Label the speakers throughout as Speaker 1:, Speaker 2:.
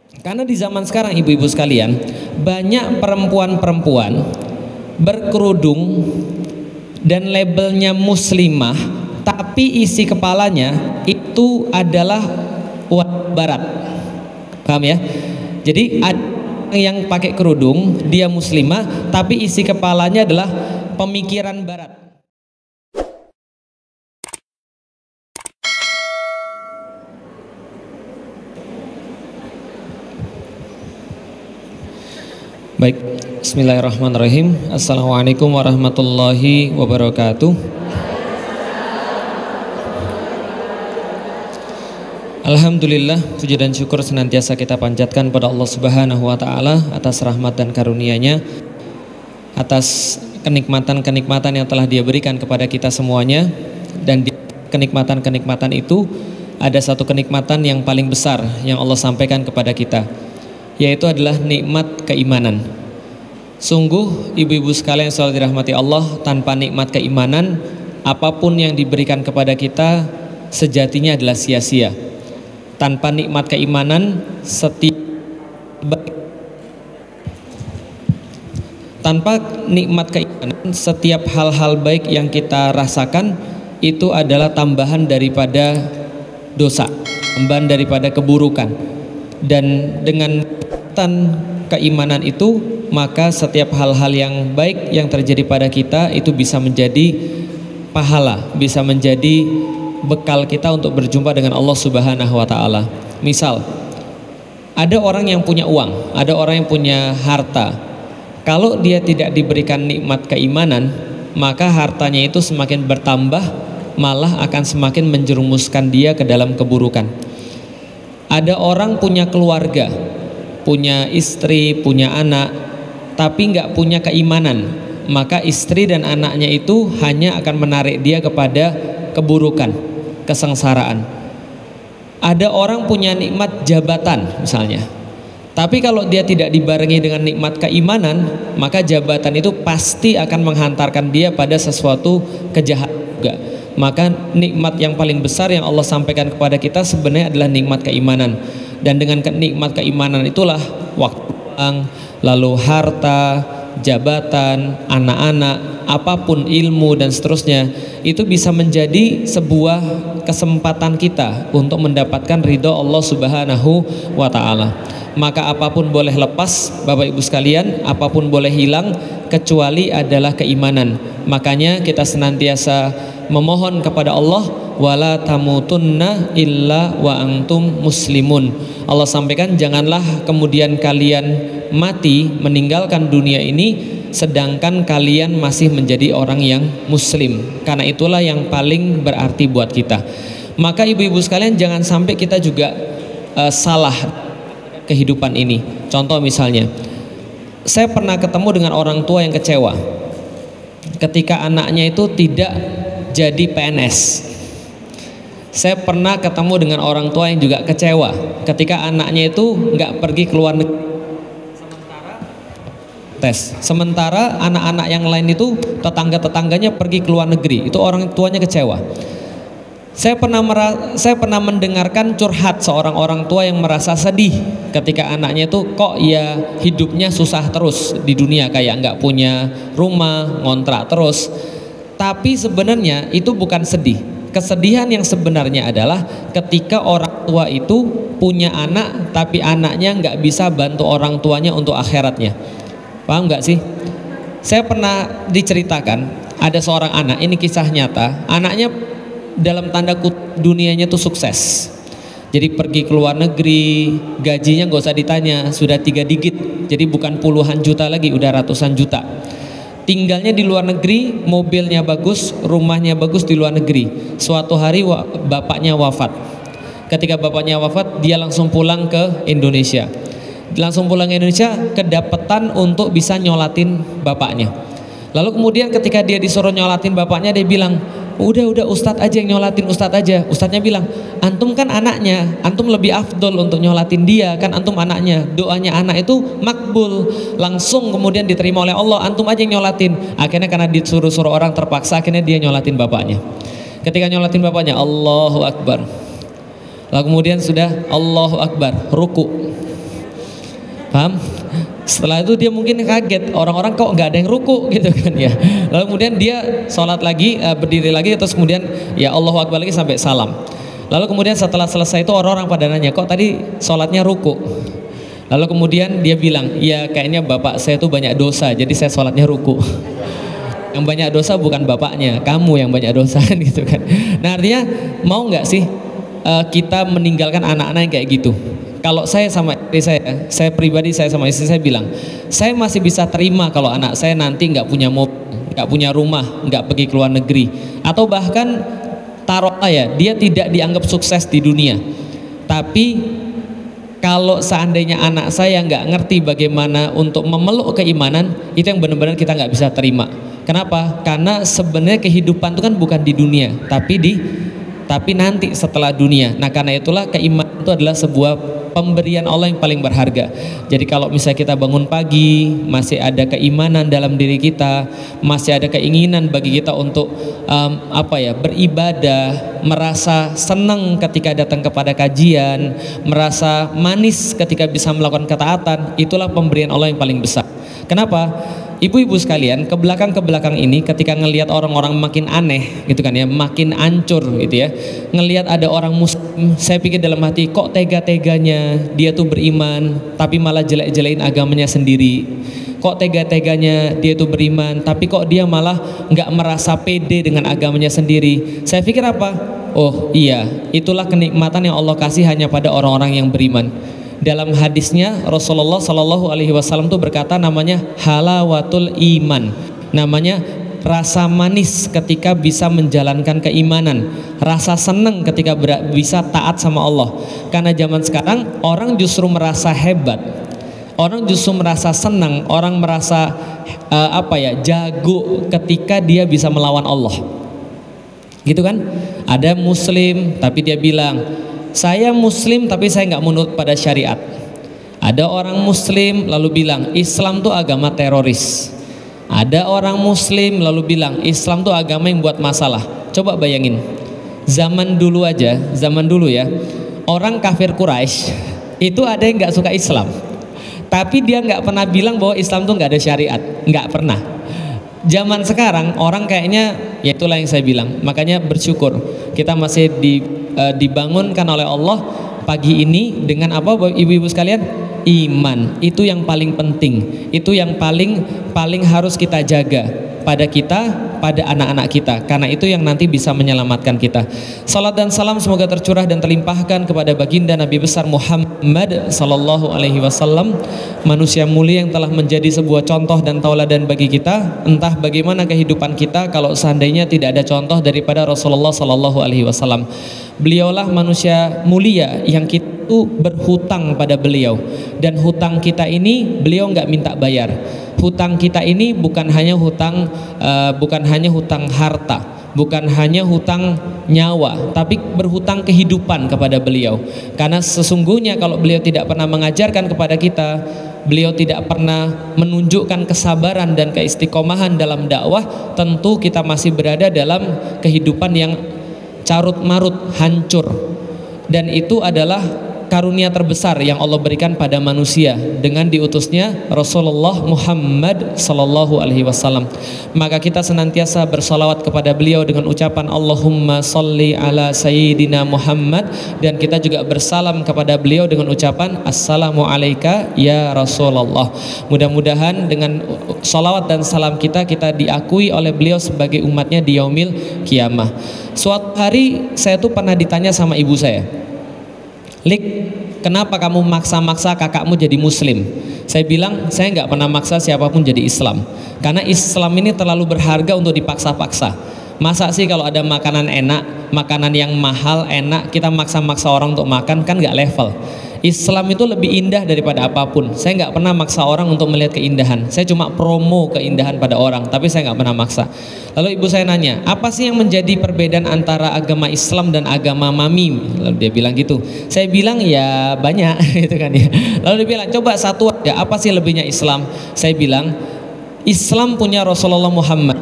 Speaker 1: Karena di zaman sekarang ibu-ibu sekalian, banyak perempuan-perempuan berkerudung dan labelnya muslimah, tapi isi kepalanya itu adalah barat. Paham ya? Jadi ada yang pakai kerudung, dia muslimah, tapi isi kepalanya adalah pemikiran barat. Baik, bismillahirrahmanirrahim. Assalamualaikum warahmatullahi wabarakatuh. Alhamdulillah, puji dan syukur senantiasa kita panjatkan pada Allah Subhanahu wa taala atas rahmat dan karunia-Nya, atas kenikmatan-kenikmatan yang telah Dia berikan kepada kita semuanya. Dan di kenikmatan-kenikmatan itu ada satu kenikmatan yang paling besar yang Allah sampaikan kepada kita, yaitu adalah nikmat keimanan. Sungguh ibu-ibu sekalian selalu dirahmati Allah, tanpa nikmat keimanan, apapun yang diberikan kepada kita sejatinya adalah sia-sia. Tanpa nikmat keimanan, setiap hal-hal baik yang kita rasakan itu adalah tambahan daripada dosa, tambahan daripada keburukan. Dan dengan keimanan itu, maka setiap hal-hal yang baik yang terjadi pada kita itu bisa menjadi pahala, bisa menjadi bekal kita untuk berjumpa dengan Allah Subhanahu wa taala. Misal, ada orang yang punya uang, ada orang yang punya harta. Kalau dia tidak diberikan nikmat keimanan, maka hartanya itu semakin bertambah, malah akan semakin menjerumuskan dia ke dalam keburukan. Ada orang punya keluarga, punya istri, punya anak, tapi nggak punya keimanan, maka istri dan anaknya itu hanya akan menarik dia kepada keburukan, kesengsaraan. Ada orang punya nikmat jabatan misalnya, tapi kalau dia tidak dibarengi dengan nikmat keimanan, maka jabatan itu pasti akan menghantarkan dia pada sesuatu kejahatan juga. Maka nikmat yang paling besar yang Allah sampaikan kepada kita sebenarnya adalah nikmat keimanan. Dan dengan nikmat keimanan itulah waktu, lalu harta, jabatan, anak-anak, apapun ilmu dan seterusnya, itu bisa menjadi sebuah kesempatan kita untuk mendapatkan ridho Allah Subhanahu wa taala. Maka apapun boleh lepas, Bapak Ibu sekalian, apapun boleh hilang, kecuali adalah keimanan. Makanya kita senantiasa memohon kepada Allah, wala tamutunna illa wa antum muslimun. Allah sampaikan, janganlah kemudian kalian mati, meninggalkan dunia ini sedangkan kalian masih menjadi orang yang muslim, karena itulah yang paling berarti buat kita. Maka ibu-ibu sekalian, jangan sampai kita juga salah kehidupan ini. Contoh misalnya, saya pernah ketemu dengan orang tua yang kecewa ketika anaknya itu tidak jadi PNS. Saya pernah ketemu dengan orang tua yang juga kecewa ketika anaknya itu nggak pergi ke luar negeri, sementara anak-anak yang lain itu tetangga-tetangganya pergi ke luar negeri. Itu orang tuanya kecewa. Saya pernah mendengarkan curhat seorang orang tua yang merasa sedih ketika anaknya itu kok ya hidupnya susah terus di dunia, kayak nggak punya rumah, ngontrak terus. Tapi sebenarnya itu bukan sedih. Kesedihan yang sebenarnya adalah ketika orang tua itu punya anak, tapi anaknya nggak bisa bantu orang tuanya untuk akhiratnya. Paham nggak sih? Saya pernah diceritakan ada seorang anak, ini kisah nyata, anaknya dalam tanda kutip dunianya tuh sukses. Jadi pergi ke luar negeri, gajinya nggak usah ditanya, sudah 3 digit. Jadi bukan puluhan juta lagi, udah ratusan juta. Tinggalnya di luar negeri, mobilnya bagus, rumahnya bagus di luar negeri. Suatu hari bapaknya wafat. Ketika bapaknya wafat, dia langsung pulang ke Indonesia. Langsung pulang ke Indonesia, kedapetan untuk bisa nyolatin bapaknya. Lalu kemudian ketika dia disuruh nyolatin bapaknya, dia bilang, udah Ustadz aja yang nyolatin, Ustadz aja. Ustadznya bilang, antum kan anaknya, antum lebih afdol untuk nyolatin dia, kan antum anaknya, doanya anak itu makbul, langsung kemudian diterima oleh Allah, antum aja yang nyolatin. Akhirnya karena disuruh-suruh orang terpaksa, akhirnya dia nyolatin bapaknya. Ketika nyolatin bapaknya, Allahu Akbar. Lalu kemudian sudah Allahu Akbar, ruku. Paham? Setelah itu dia mungkin kaget, orang-orang kok nggak ada yang ruku gitu kan ya. Lalu kemudian dia sholat lagi, berdiri lagi, terus kemudian ya Allahu Akbar lagi sampai salam. Lalu kemudian setelah selesai itu orang-orang pada nanya, kok tadi sholatnya ruku? Lalu kemudian dia bilang, ya kayaknya bapak saya itu banyak dosa, jadi saya sholatnya ruku. Yang banyak dosa bukan bapaknya, kamu yang banyak dosa gitu kan. Nah artinya mau nggak sih kita meninggalkan anak-anak yang kayak gitu? Kalau saya sama istri saya pribadi saya sama istri saya bilang, saya masih bisa terima kalau anak saya nanti nggak punya mobil, nggak punya rumah, nggak pergi ke luar negeri, atau bahkan taruhlah ya dia tidak dianggap sukses di dunia. Tapi kalau seandainya anak saya nggak ngerti bagaimana untuk memeluk keimanan, itu yang benar-benar kita nggak bisa terima. Kenapa? Karena sebenarnya kehidupan itu kan bukan di dunia, tapi nanti setelah dunia. Nah karena itulah keimanan itu adalah sebuah pemberian Allah yang paling berharga. Jadi kalau misalnya kita bangun pagi masih ada keimanan dalam diri kita, masih ada keinginan bagi kita untuk beribadah, merasa senang ketika datang kepada kajian, merasa manis ketika bisa melakukan ketaatan, itulah pemberian Allah yang paling besar. Kenapa? Ibu-ibu sekalian, ke belakang ini ketika ngelihat orang-orang makin aneh gitu kan ya, makin hancur gitu ya, ngelihat ada orang muslim, saya pikir dalam hati, kok tega-teganya dia tuh beriman tapi malah jelek-jelekin agamanya sendiri. Kok tega-teganya dia tuh beriman tapi kok dia malah nggak merasa pede dengan agamanya sendiri. Saya pikir apa? Oh iya, itulah kenikmatan yang Allah kasih hanya pada orang-orang yang beriman. Dalam hadisnya Rasulullah Shallallahu Alaihi Wasallam tuh berkata, namanya halawatul iman, namanya rasa manis ketika bisa menjalankan keimanan, rasa senang ketika bisa taat sama Allah. Karena zaman sekarang orang justru merasa hebat, orang justru merasa senang, orang merasa jago ketika dia bisa melawan Allah. Gitu kan? Ada muslim tapi dia bilang, saya muslim tapi saya nggak menurut pada syariat. Ada orang muslim lalu bilang Islam tuh agama teroris. Ada orang muslim lalu bilang Islam tuh agama yang buat masalah. Coba bayangin, zaman dulu ya, orang kafir Quraisy itu ada yang nggak suka Islam, tapi dia nggak pernah bilang bahwa Islam tuh nggak ada syariat, nggak pernah. Zaman sekarang orang kayaknya, ya itulah yang saya bilang, makanya bersyukur kita masih dibangunkan oleh Allah pagi ini dengan apa ibu-ibu sekalian? Iman. Itu yang paling penting, itu yang paling harus kita jaga pada kita, pada anak-anak kita, karena itu yang nanti bisa menyelamatkan kita. Salat dan salam semoga tercurah dan terlimpahkan kepada baginda Nabi besar Muhammad sallallahu alaihi wasallam, manusia mulia yang telah menjadi sebuah contoh dan tauladan bagi kita. Entah bagaimana kehidupan kita kalau seandainya tidak ada contoh daripada Rasulullah sallallahu alaihi wasallam. Beliaulah manusia mulia yang kita berhutang pada beliau, dan hutang kita ini beliau nggak minta bayar. Hutang kita ini bukan hanya hutang harta, bukan hanya hutang nyawa, tapi berhutang kehidupan kepada beliau. Karena sesungguhnya kalau beliau tidak pernah mengajarkan kepada kita, beliau tidak pernah menunjukkan kesabaran dan keistiqomahan dalam dakwah, tentu kita masih berada dalam kehidupan yang carut marut, hancur. Dan itu adalah karunia terbesar yang Allah berikan pada manusia dengan diutusnya Rasulullah Muhammad sallallahu alaihi wasallam. Maka kita senantiasa bersalawat kepada beliau dengan ucapan Allahumma sholli ala sayyidina Muhammad, dan kita juga bersalam kepada beliau dengan ucapan assalamu alayka ya Rasulullah. Mudah-mudahan dengan salawat dan salam kita diakui oleh beliau sebagai umatnya di yaumil kiamah. Suatu hari saya tuh pernah ditanya sama ibu saya, Lik, kenapa kamu maksa-maksa kakakmu jadi muslim? Saya bilang, saya nggak pernah maksa siapapun jadi Islam, karena Islam ini terlalu berharga untuk dipaksa-paksa. Masa sih kalau ada makanan enak, makanan yang mahal enak, kita maksa-maksa orang untuk makan, kan nggak level. Islam itu lebih indah daripada apapun. Saya nggak pernah maksa orang untuk melihat keindahan. Saya cuma promo keindahan pada orang, tapi saya nggak pernah maksa. Lalu ibu saya nanya, apa sih yang menjadi perbedaan antara agama Islam dan agama mami? Lalu dia bilang gitu. Saya bilang ya banyak, gitu kan ya. Lalu dia bilang, coba satu aja, apa sih lebihnya Islam? Saya bilang, Islam punya Rasulullah Muhammad.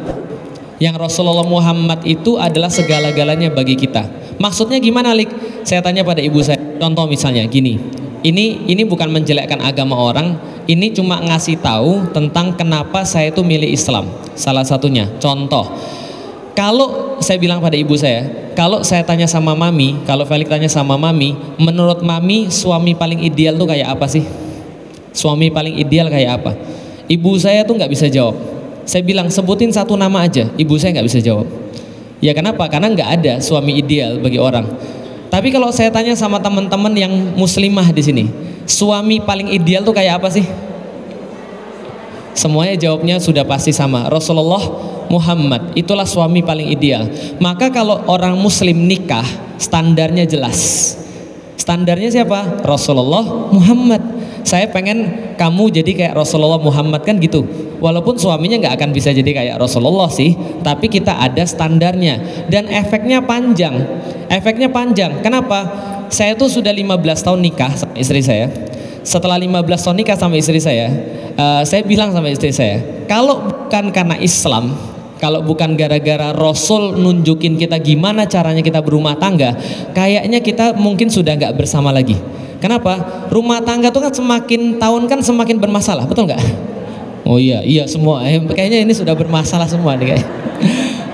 Speaker 1: Yang Rasulullah Muhammad itu adalah segala-galanya bagi kita. Maksudnya gimana, Lik? Saya tanya pada ibu saya. Contoh misalnya gini, Ini bukan menjelekkan agama orang, ini cuma ngasih tahu tentang kenapa saya itu milih Islam. Salah satunya, contoh, kalau saya bilang pada ibu saya, kalau saya tanya sama mami, kalau Felix tanya sama mami, menurut mami suami paling ideal tuh kayak apa sih? Suami paling ideal kayak apa? Ibu saya tuh nggak bisa jawab. Saya bilang sebutin satu nama aja, ibu saya nggak bisa jawab. Ya kenapa? Karena nggak ada suami ideal bagi orang. Tapi kalau saya tanya sama teman-teman yang muslimah di sini, suami paling ideal tuh kayak apa sih? Semuanya jawabnya sudah pasti sama, Rasulullah Muhammad, itulah suami paling ideal. Maka kalau orang muslim nikah, standarnya jelas. Standarnya siapa? Rasulullah Muhammad. Saya pengen kamu jadi kayak Rasulullah Muhammad, kan gitu. Walaupun suaminya nggak akan bisa jadi kayak Rasulullah sih, tapi kita ada standarnya. Dan efeknya panjang. Efeknya panjang. Kenapa? Saya tuh sudah 15 tahun nikah sama istri saya. Setelah 15 tahun nikah sama istri saya bilang sama istri saya, kalau bukan karena Islam, kalau bukan gara-gara Rasul nunjukin kita gimana caranya kita berumah tangga, kayaknya kita mungkin sudah nggak bersama lagi. Kenapa? Rumah tangga tuh kan semakin tahun kan semakin bermasalah, betul nggak? Oh iya semua. Kayaknya ini sudah bermasalah semua nih kayak.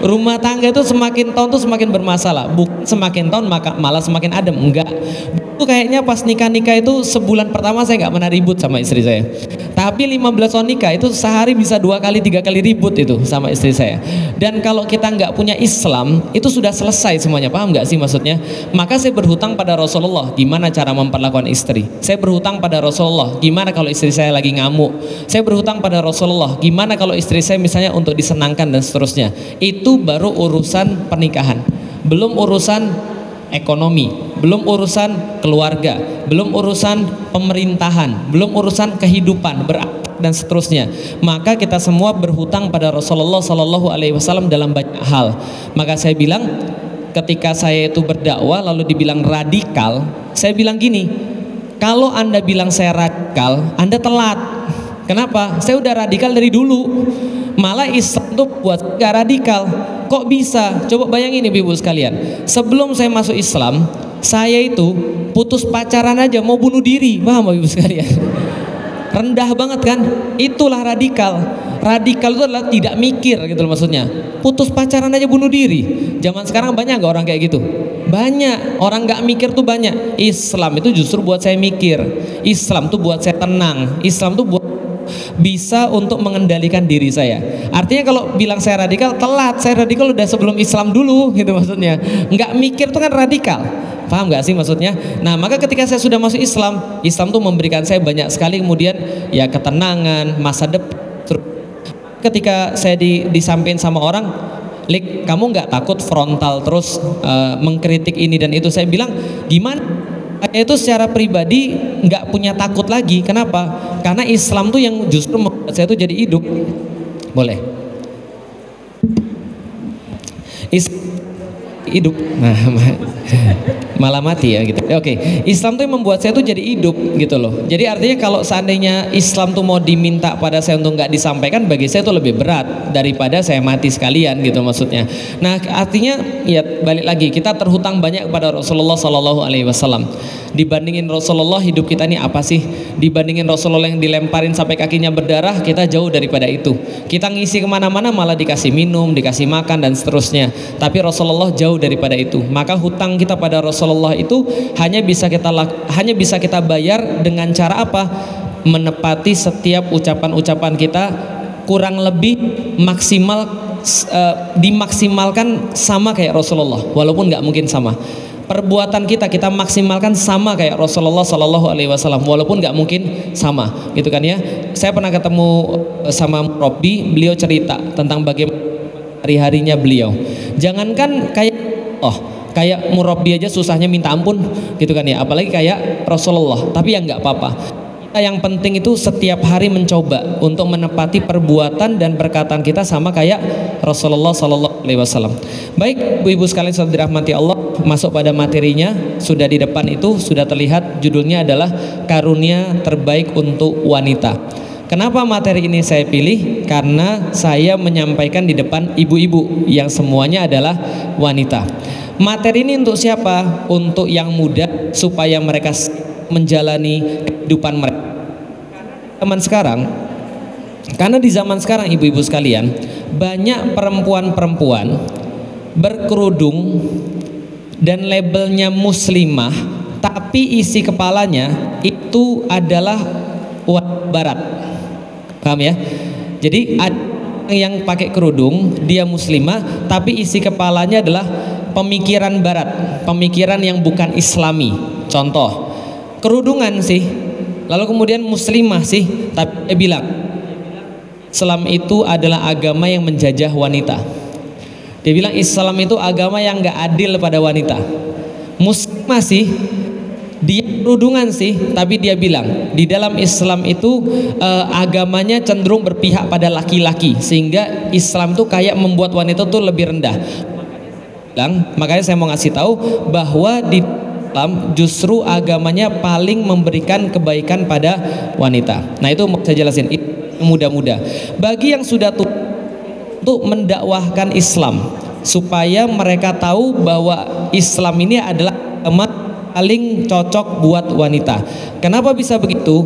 Speaker 1: Rumah tangga itu semakin tahun tuh semakin bermasalah. Bukan semakin tahun malah semakin adem. Enggak. Itu kayaknya pas nikah itu sebulan pertama saya nggak pernah ribut sama istri saya. Tapi 15 tahun nikah itu sehari bisa 2 kali 3 kali ribut itu sama istri saya. Dan kalau kita nggak punya Islam itu sudah selesai semuanya. Paham nggak sih maksudnya? Maka saya berhutang pada Rasulullah gimana cara memperlakukan istri. Saya berhutang pada Rasulullah gimana kalau istri saya lagi ngamuk. Saya berhutang pada Rasulullah gimana kalau istri saya misalnya untuk disenangkan dan seterusnya. Itu baru urusan pernikahan, belum urusan ekonomi, belum urusan keluarga, belum urusan pemerintahan, belum urusan kehidupan dan seterusnya. Maka kita semua berhutang pada Rasulullah Sallallahu Alaihi Wasallam dalam banyak hal. Maka saya bilang, ketika saya itu berdakwah lalu dibilang radikal, saya bilang gini, kalau Anda bilang saya radikal, Anda telat. Kenapa? Saya udah radikal dari dulu. Malah Islam tuh buat gak radikal. Kok bisa? Coba bayangin ibu-ibu sekalian. Sebelum saya masuk Islam, saya itu putus pacaran aja mau bunuh diri. Paham ibu sekalian? Rendah banget kan? Itulah radikal. Radikal itu adalah tidak mikir gitu loh maksudnya. Putus pacaran aja bunuh diri. Zaman sekarang banyak gak orang kayak gitu? Banyak. Orang gak mikir tuh banyak. Islam itu justru buat saya mikir. Islam tuh buat saya tenang. Islam tuh buat bisa untuk mengendalikan diri saya. Artinya kalau bilang saya radikal, telat. Saya radikal udah sebelum Islam dulu gitu maksudnya. Nggak mikir tuh kan radikal. Paham nggak sih maksudnya? Nah maka ketika saya sudah masuk Islam, Islam tuh memberikan saya banyak sekali kemudian ya ketenangan, masa depan. Ketika saya disampaikan sama orang, Lik, kamu nggak takut frontal terus mengkritik ini dan itu? Saya bilang gimana? Saya itu secara pribadi nggak punya takut lagi. Kenapa? Karena Islam tuh yang justru membuat saya tuh jadi hidup. Boleh? Hidup. Nah, malah mati ya gitu. Oke, Islam tuh yang membuat saya tuh jadi hidup gitu loh. Jadi artinya kalau seandainya Islam tuh mau diminta pada saya untuk nggak disampaikan, bagi saya tuh lebih berat daripada saya mati sekalian gitu maksudnya. Nah artinya ya balik lagi kita terhutang banyak kepada Rasulullah Sallallahu Alaihi Wasallam. Dibandingin Rasulullah hidup kita ini apa sih? Dibandingin Rasulullah yang dilemparin sampai kakinya berdarah, kita jauh daripada itu. Kita ngisi kemana-mana malah dikasih minum, dikasih makan dan seterusnya. Tapi Rasulullah jauh daripada itu. Maka hutang kita pada Rasulullah itu hanya bisa kita bayar dengan cara apa? Menepati setiap ucapan-ucapan kita kurang lebih dimaksimalkan sama kayak Rasulullah, walaupun nggak mungkin sama. Perbuatan kita maksimalkan sama kayak Rasulullah Sallallahu Alaihi Wasallam, walaupun nggak mungkin sama, gitu kan ya. Saya pernah ketemu sama Robbi, beliau cerita tentang bagaimana hari-harinya beliau. Jangankan kayak murabbi aja susahnya minta ampun gitu kan ya, apalagi kayak Rasulullah. Tapi ya nggak apa-apa, kita yang penting itu setiap hari mencoba untuk menepati perbuatan dan perkataan kita sama kayak Rasulullah Sallallahu Alaihi Wasallam. Baik ibu-ibu sekalian sudah dirahmati Allah, masuk pada materinya. Sudah di depan itu sudah terlihat, judulnya adalah karunia terbaik untuk wanita. Kenapa materi ini saya pilih? Karena saya menyampaikan di depan ibu-ibu yang semuanya adalah wanita. Materi ini untuk siapa? Untuk yang muda, supaya mereka menjalani kehidupan mereka. Karena di zaman sekarang ibu-ibu sekalian, banyak perempuan-perempuan berkerudung dan labelnya muslimah, tapi isi kepalanya itu adalah barat. Paham ya? Jadi ada yang pakai kerudung, dia muslimah, tapi isi kepalanya adalah pemikiran barat, pemikiran yang bukan islami. Contoh, kerudungan sih, lalu kemudian muslimah sih, tapi dia bilang Islam itu adalah agama yang menjajah wanita. Dia bilang Islam itu agama yang gak adil pada wanita. Muslimah sih, dia kerudungan sih, tapi dia bilang di dalam Islam itu agamanya cenderung berpihak pada laki-laki, sehingga Islam tuh kayak membuat wanita tuh lebih rendah. Makanya saya mau ngasih tahu bahwa di Islam justru agamanya paling memberikan kebaikan pada wanita. Nah itu mau saya jelasin, mudah-mudah bagi yang sudah untuk mendakwahkan Islam supaya mereka tahu bahwa Islam ini adalah agama paling cocok buat wanita. Kenapa bisa begitu?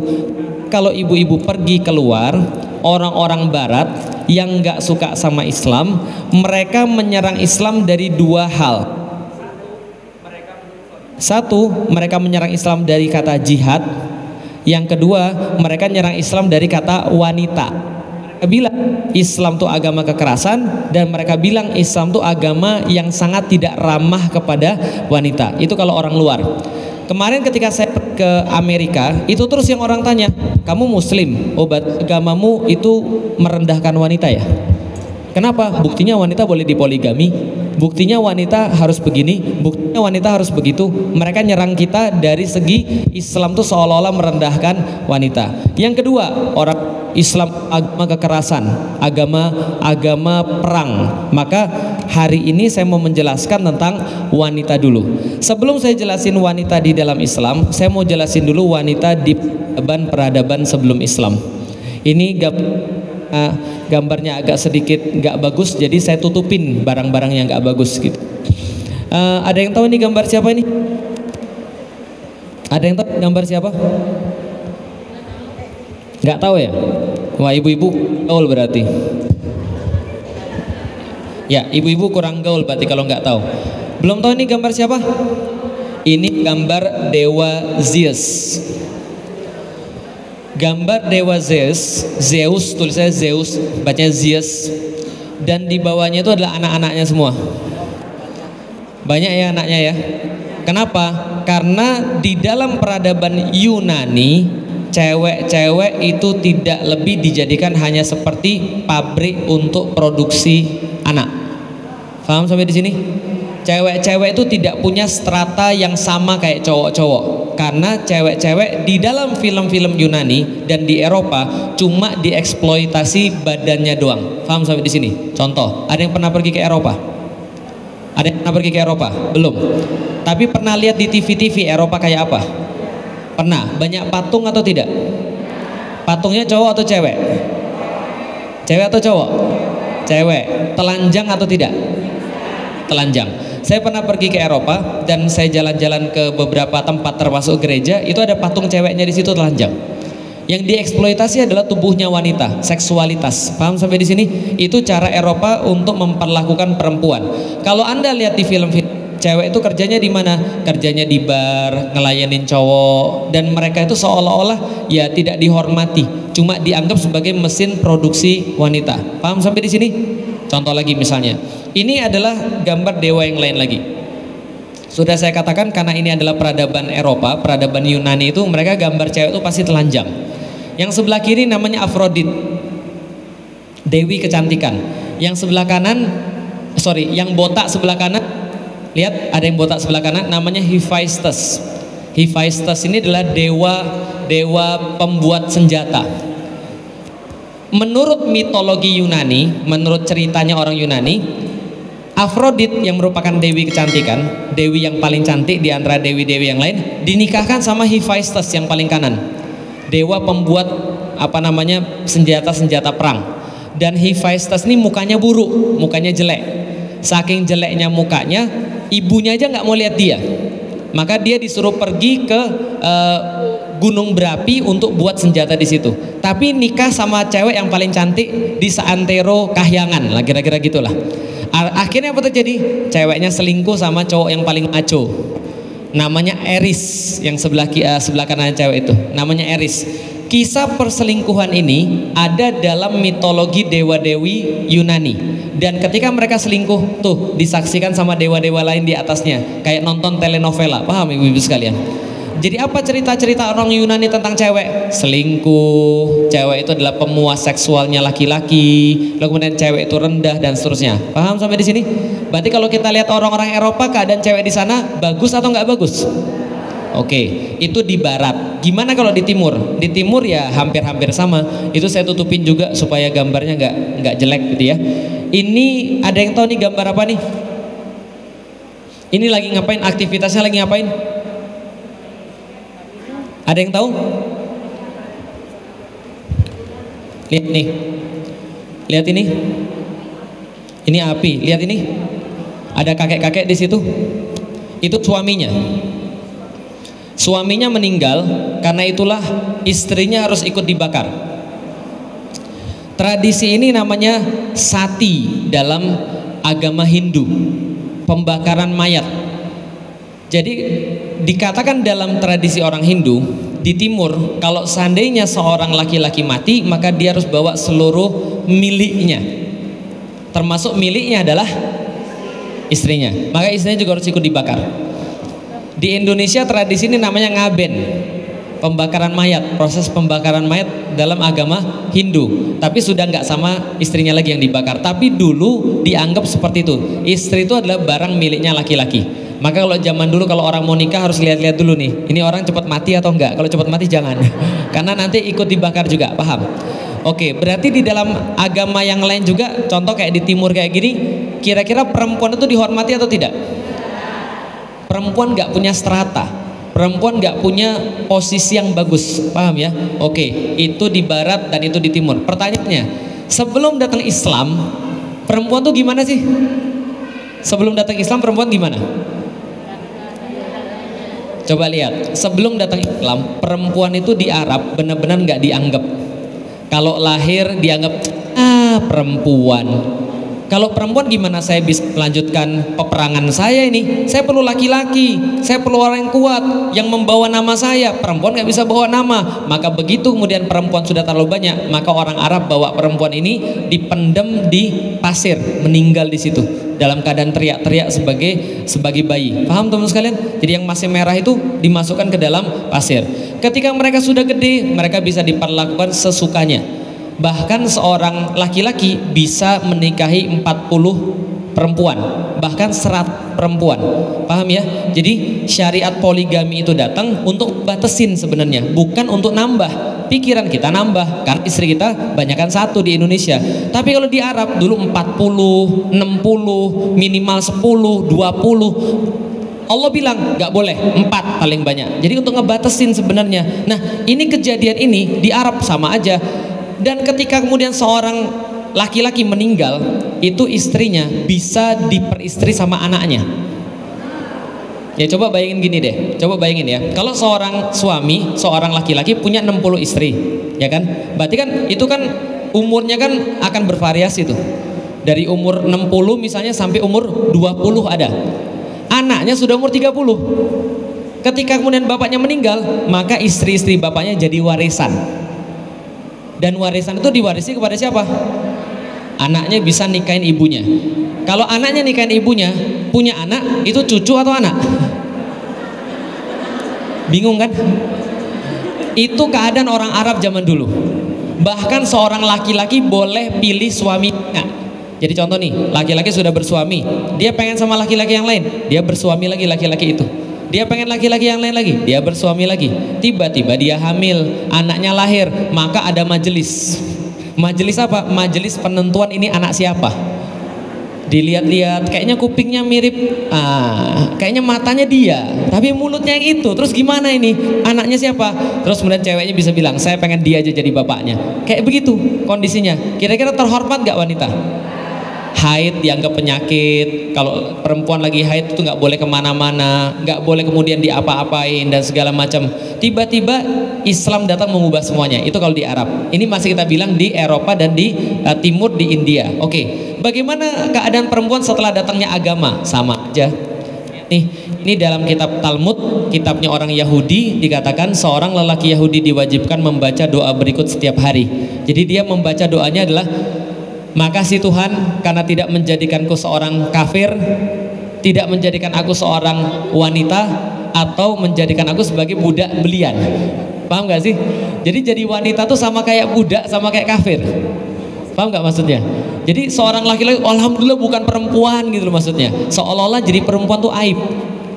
Speaker 1: Kalau ibu-ibu pergi keluar, orang-orang barat yang nggak suka sama Islam, mereka menyerang Islam dari dua hal. Satu, mereka menyerang Islam dari kata jihad. Yang kedua, mereka menyerang Islam dari kata wanita. Mereka bilang Islam itu agama kekerasan, dan mereka bilang Islam itu agama yang sangat tidak ramah kepada wanita. Itu kalau orang luar. Kemarin ketika saya ke Amerika, itu terus yang orang tanya, kamu muslim, berarti agamamu itu merendahkan wanita ya? Kenapa? Buktinya wanita boleh dipoligami, buktinya wanita harus begini, buktinya wanita harus begitu. Mereka nyerang kita dari segi Islam tuh seolah-olah merendahkan wanita. Yang kedua, orang Islam agama kekerasan, agama perang. Maka hari ini saya mau menjelaskan tentang wanita dulu. Sebelum saya jelasin wanita di dalam Islam, saya mau jelasin dulu wanita di peradaban sebelum Islam. Ini gambarnya agak sedikit nggak bagus, jadi saya tutupin barang-barang yang nggak bagus gitu. Ada yang tahu ini gambar siapa ini? Ada yang tahu gambar siapa? Nggak tahu ya? Wah, ibu-ibu gaul berarti. Ya, ibu-ibu kurang gaul berarti kalau nggak tahu. Belum tahu ini gambar siapa? Ini gambar dewa Zeus. Gambar dewa Zeus, tulisannya Zeus, bacanya Zeus, dan di bawahnya itu adalah anak-anaknya semua. Banyak ya anaknya ya. Kenapa? Karena di dalam peradaban Yunani, cewek-cewek itu tidak lebih dijadikan hanya seperti pabrik untuk produksi anak. Paham sampai di sini? Cewek-cewek itu tidak punya strata yang sama kayak cowok-cowok, karena cewek-cewek di dalam film-film Yunani dan di Eropa cuma dieksploitasi badannya doang. Paham sampai di sini? Contoh, ada yang pernah pergi ke Eropa? Ada yang pernah pergi ke Eropa? Belum. Tapi pernah lihat di TV-TV Eropa kayak apa? Pernah. Banyak patung atau tidak? Patungnya cowok atau cewek? Cewek atau cowok? Cewek. Telanjang atau tidak? Telanjang. Saya pernah pergi ke Eropa dan saya jalan-jalan ke beberapa tempat termasuk gereja, itu ada patung ceweknya di situ telanjang. Yang dieksploitasi adalah tubuhnya wanita, seksualitas. Paham sampai di sini? Itu cara Eropa untuk memperlakukan perempuan. Kalau Anda lihat di film-film, cewek itu kerjanya di mana? Kerjanya di bar, ngelayanin cowok, dan mereka itu seolah-olah ya tidak dihormati, cuma dianggap sebagai mesin produksi wanita. Paham sampai di sini? Contoh lagi misalnya, ini adalah gambar dewa yang lain lagi. Sudah saya katakan karena ini adalah peradaban Eropa, peradaban Yunani itu mereka gambar cewek itu pasti telanjang. Yang sebelah kiri namanya Afrodit, dewi kecantikan. Yang sebelah kanan, yang botak sebelah kanan, lihat ada yang botak sebelah kanan, namanya Hephaestus. Hephaestus ini adalah dewa pembuat senjata. Menurut mitologi Yunani, menurut ceritanya orang Yunani, Afrodit yang merupakan dewi kecantikan, dewi yang paling cantik di antara dewi-dewi yang lain, dinikahkan sama Hephaestus yang paling kanan, dewa pembuat senjata-senjata perang. Dan Hephaestus ini mukanya buruk, mukanya jelek. Saking jeleknya mukanya, ibunya aja nggak mau lihat dia. maka dia disuruh pergi ke gunung berapi untuk buat senjata di situ. Tapi nikah sama cewek yang paling cantik di seantero Kahyangan lah, kira-kira gitulah. Akhirnya apa terjadi? Ceweknya selingkuh sama cowok yang paling maco, namanya Eris, yang sebelah kanan cewek itu namanya Eris. Kisah perselingkuhan ini ada dalam mitologi dewa-dewi Yunani, dan ketika mereka selingkuh tuh disaksikan sama dewa-dewa lain di atasnya, kayak nonton telenovela. Paham ibu-ibu sekalian? Jadi apa cerita-cerita orang Yunani tentang cewek? Selingkuh, cewek itu adalah pemuas seksualnya laki-laki, lalu kemudian cewek itu rendah dan seterusnya. Paham sampai di sini? Berarti kalau kita lihat orang-orang Eropa, keadaan cewek di sana bagus atau nggak bagus? Oke, itu di barat. Gimana kalau di timur? Di timur ya hampir-hampir sama. Itu saya tutupin juga supaya gambarnya nggak jelek gitu ya. Ini ada yang tahu nih gambar apa nih? Ini lagi ngapain? Aktivitasnya lagi ngapain? Ada yang tahu? Lihat nih. Lihat ini. Ini api. Lihat ini. Ada kakek-kakek di situ. Itu suaminya. Suaminya meninggal, karena itulah istrinya harus ikut dibakar. Tradisi ini namanya sati dalam agama Hindu, pembakaran mayat. Jadi dikatakan dalam tradisi orang Hindu di timur, kalau seandainya seorang laki-laki mati, maka dia harus bawa seluruh miliknya, termasuk miliknya adalah istrinya. Maka istrinya juga harus ikut dibakar. Di Indonesia tradisi ini namanya ngaben, pembakaran mayat, proses pembakaran mayat dalam agama Hindu. Tapi sudah nggak sama istrinya lagi yang dibakar. Tapi dulu dianggap seperti itu. Istri itu adalah barang miliknya laki-laki. Maka kalau zaman dulu kalau orang mau nikah harus lihat-lihat dulu nih, ini orang cepat mati atau enggak. Kalau cepat mati jangan, karena nanti ikut dibakar juga. Paham? Oke, berarti di dalam agama yang lain juga, contoh kayak di timur kayak gini, kira-kira perempuan itu dihormati atau tidak? Perempuan nggak punya strata, perempuan nggak punya posisi yang bagus, paham ya? Oke, itu di barat dan itu di timur. Pertanyaannya, sebelum datang Islam, perempuan tuh gimana sih? Sebelum datang Islam perempuan gimana? Coba lihat, sebelum datang Islam, perempuan itu di Arab benar-benar nggak dianggap. Kalau lahir dianggap perempuan. Kalau perempuan gimana saya bisa melanjutkan peperangan saya ini? Saya perlu laki-laki, saya perlu orang yang kuat, yang membawa nama saya. Perempuan nggak bisa bawa nama. Maka begitu kemudian perempuan sudah terlalu banyak, maka orang Arab bawa perempuan ini dipendam di pasir, meninggal di situ dalam keadaan teriak-teriak sebagai bayi. Paham teman sekalian? Jadi yang masih merah itu dimasukkan ke dalam pasir. Ketika mereka sudah gede, mereka bisa diperlakukan sesukanya. Bahkan seorang laki-laki bisa menikahi 40 perempuan, bahkan 100 perempuan. Paham ya? Jadi syariat poligami itu datang untuk batasin sebenarnya, bukan untuk nambah. Pikiran kita nambah, kan istri kita banyakkan satu di Indonesia. Tapi kalau di Arab dulu 40, 60, minimal 10, 20. Allah bilang nggak boleh, 4 paling banyak. Jadi untuk ngebatasin sebenarnya. Nah, ini kejadian ini di Arab sama aja. Dan ketika kemudian seorang laki-laki meninggal, itu istrinya bisa diperistri sama anaknya. Ya coba bayangin gini deh, coba bayangin ya. Kalau seorang suami, seorang laki-laki punya 60 istri, ya kan? Berarti kan itu kan umurnya kan akan bervariasi tuh. Dari umur 60 misalnya sampai umur 20 ada. Anaknya sudah umur 30. Ketika kemudian bapaknya meninggal, maka istri-istri bapaknya jadi warisan. Dan warisan itu diwarisi kepada siapa? Anaknya bisa nikahin ibunya. Kalau anaknya nikahin ibunya, punya anak, itu cucu atau anak? Bingung kan? Itu keadaan orang Arab zaman dulu. Bahkan seorang laki-laki boleh pilih suaminya. Jadi contoh nih, laki-laki sudah bersuami, dia pengen sama laki-laki yang lain, dia bersuami lagi laki-laki itu. Dia pengen laki-laki yang lain lagi, dia bersuami lagi. Tiba-tiba dia hamil, anaknya lahir, maka ada majelis. Majelis apa? Majelis penentuan ini anak siapa. Dilihat-lihat, kayaknya kupingnya mirip, kayaknya matanya dia, tapi mulutnya yang itu. Terus gimana ini? Anaknya siapa? Terus kemudian ceweknya bisa bilang, saya pengen dia aja jadi bapaknya. Kayak begitu kondisinya. Kira-kira terhormat gak wanita? haid dianggap penyakit. Kalau perempuan lagi haid itu nggak boleh kemana-mana, nggak boleh kemudian diapa-apain dan segala macam. Tiba-tiba Islam datang mengubah semuanya. Itu kalau di Arab. Ini masih kita bilang di Eropa dan di timur, di India. Oke, bagaimana keadaan perempuan setelah datangnya agama? Sama aja. Ini dalam kitab Talmud, kitabnya orang Yahudi, dikatakan seorang lelaki Yahudi diwajibkan membaca doa berikut setiap hari. Jadi dia membaca doanya adalah, makasih Tuhan karena tidak menjadikanku seorang kafir, tidak menjadikan aku seorang wanita, atau menjadikan aku sebagai budak belian. Paham gak sih? Jadi wanita tuh sama kayak budak, sama kayak kafir. Paham gak maksudnya? Jadi seorang laki-laki, alhamdulillah bukan perempuan gitu loh maksudnya. Seolah-olah jadi perempuan tuh aib.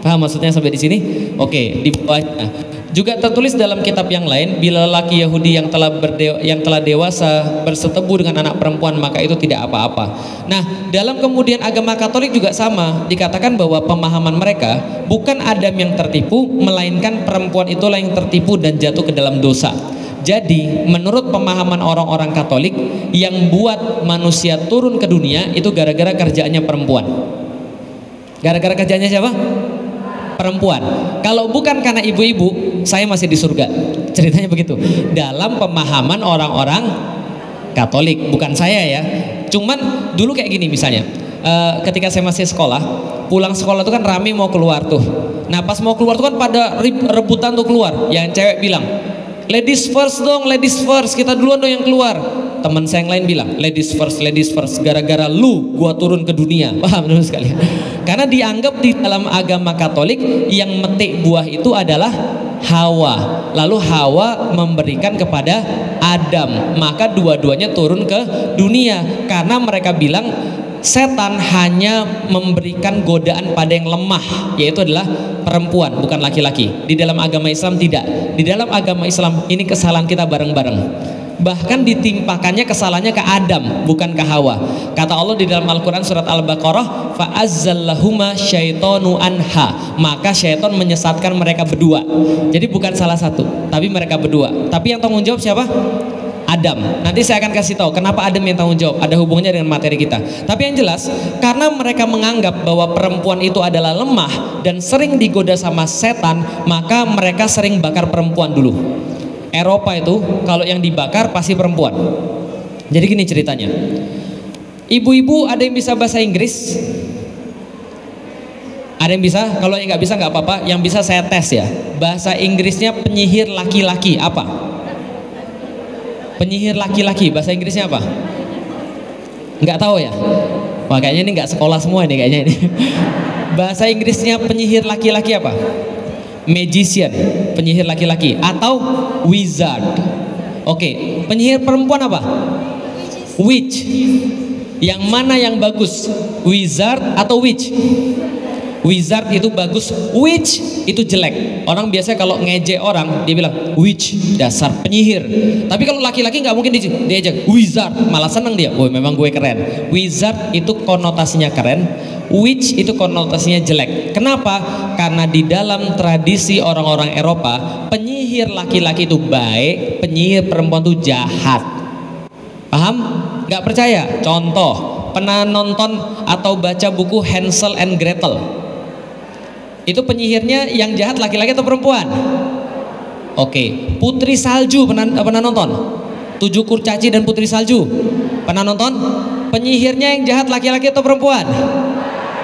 Speaker 1: Paham maksudnya sampai di sini? Oke, di bawahnya. Juga tertulis dalam kitab yang lain, bila laki Yahudi yang telah dewasa bersetebu dengan anak perempuan maka itu tidak apa-apa. Nah, dalam kemudian agama Katolik juga sama, dikatakan bahwa pemahaman mereka bukan Adam yang tertipu, melainkan perempuan itulah yang tertipu dan jatuh ke dalam dosa. Jadi, menurut pemahaman orang-orang Katolik, yang buat manusia turun ke dunia itu gara-gara kerjaannya perempuan. Gara-gara kerjaannya siapa? Perempuan. Kalau bukan karena ibu-ibu, saya masih di surga. Ceritanya begitu. Dalam pemahaman orang-orang Katolik, bukan saya ya. Cuman dulu kayak gini misalnya. Ketika saya masih sekolah, pulang sekolah itu kan rame mau keluar tuh. Nah, pas mau keluar tuh kan pada rebutan tuh keluar. Yang cewek bilang, ladies first dong, ladies first, kita duluan dong yang keluar. Teman saya yang lain bilang, ladies first, gara-gara lu gua turun ke dunia. Paham teman sekalian? Karena dianggap di dalam agama Katolik yang metik buah itu adalah Hawa. Lalu Hawa memberikan kepada Adam, maka dua-duanya turun ke dunia. Karena mereka bilang setan hanya memberikan godaan pada yang lemah, yaitu adalah perempuan, bukan laki-laki. Di dalam agama Islam tidak. Di dalam agama Islam ini kesalahan kita bareng-bareng. Bahkan ditimpakannya kesalahannya ke Adam, bukan ke Hawa. Kata Allah di dalam Al-Quran surat Al-Baqarah, fa'azzallahuma syaitonu anha, maka syaiton menyesatkan mereka berdua. Jadi bukan salah satu, tapi mereka berdua. Tapi yang tanggung jawab siapa? Adam. Nanti saya akan kasih tahu kenapa Adam yang tanggung jawab, ada hubungannya dengan materi kita. Tapi yang jelas, karena mereka menganggap bahwa perempuan itu adalah lemah dan sering digoda sama setan, maka mereka sering bakar perempuan dulu. Eropa itu kalau yang dibakar pasti perempuan. Jadi gini ceritanya. Ibu-ibu ada yang bisa bahasa Inggris? Ada yang bisa? Kalau yang nggak bisa nggak apa-apa. Yang bisa saya tes ya. Bahasa Inggrisnya penyihir laki-laki apa? Penyihir laki-laki bahasa Inggrisnya apa? Nggak tahu ya? Wah, kayaknya ini nggak sekolah semua ini kayaknya ini. Bahasa Inggrisnya penyihir laki-laki apa? Magician, penyihir laki-laki, atau wizard. Oke, penyihir perempuan apa? Witch. Yang mana yang bagus? Wizard atau witch? Wizard itu bagus, witch itu jelek. Orang biasanya kalau ngejek orang dia bilang witch, dasar penyihir. Tapi kalau laki-laki nggak mungkin diajak wizard, malah seneng dia. Woi, memang gue keren. Wizard itu konotasinya keren, witch itu konotasinya jelek. Kenapa? Karena di dalam tradisi orang-orang Eropa, penyihir laki-laki itu baik, penyihir perempuan itu jahat. Paham? Nggak percaya? Contoh, pernah nonton atau baca buku Hansel and Gretel? Itu penyihirnya yang jahat laki-laki atau perempuan? Oke, Putri Salju pernah nonton? 7 Kurcaci dan Putri Salju pernah nonton? Penyihirnya yang jahat laki-laki atau perempuan?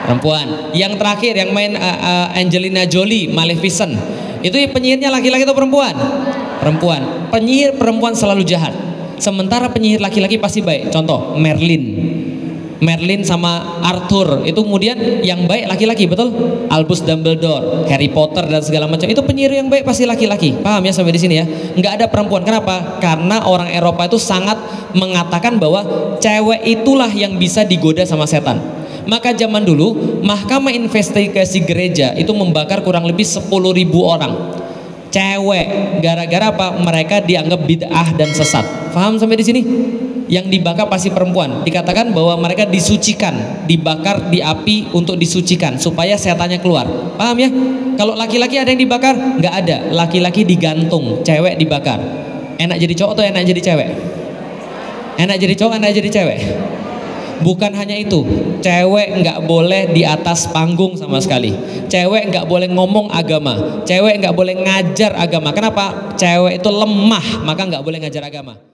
Speaker 1: Perempuan. Yang terakhir yang main Angelina Jolie, Maleficent, itu penyihirnya laki-laki atau perempuan? Perempuan. Penyihir perempuan selalu jahat, sementara penyihir laki-laki pasti baik. Contoh, Merlin sama Arthur itu kemudian yang baik laki-laki, betul? Albus Dumbledore, Harry Potter dan segala macam itu penyihir yang baik pasti laki-laki. Paham ya sampai di sini ya? Nggak ada perempuan. Kenapa? Karena orang Eropa itu sangat mengatakan bahwa cewek itulah yang bisa digoda sama setan. Maka zaman dulu Mahkamah Investigasi Gereja itu membakar kurang lebih 10.000 orang cewek. Gara-gara apa? Mereka dianggap bid'ah dan sesat. Paham sampai di sini? Yang dibakar pasti perempuan. Dikatakan bahwa mereka disucikan, dibakar di api untuk disucikan supaya setannya keluar. Paham ya? Kalau laki-laki ada yang dibakar? Nggak ada. Laki-laki digantung, cewek dibakar. Enak jadi cowok atau enak jadi cewek? Enak jadi cowok, enak jadi cewek? Bukan hanya itu, cewek nggak boleh di atas panggung sama sekali. Cewek nggak boleh ngomong agama. Cewek nggak boleh ngajar agama. Kenapa? Cewek itu lemah, maka nggak boleh ngajar agama.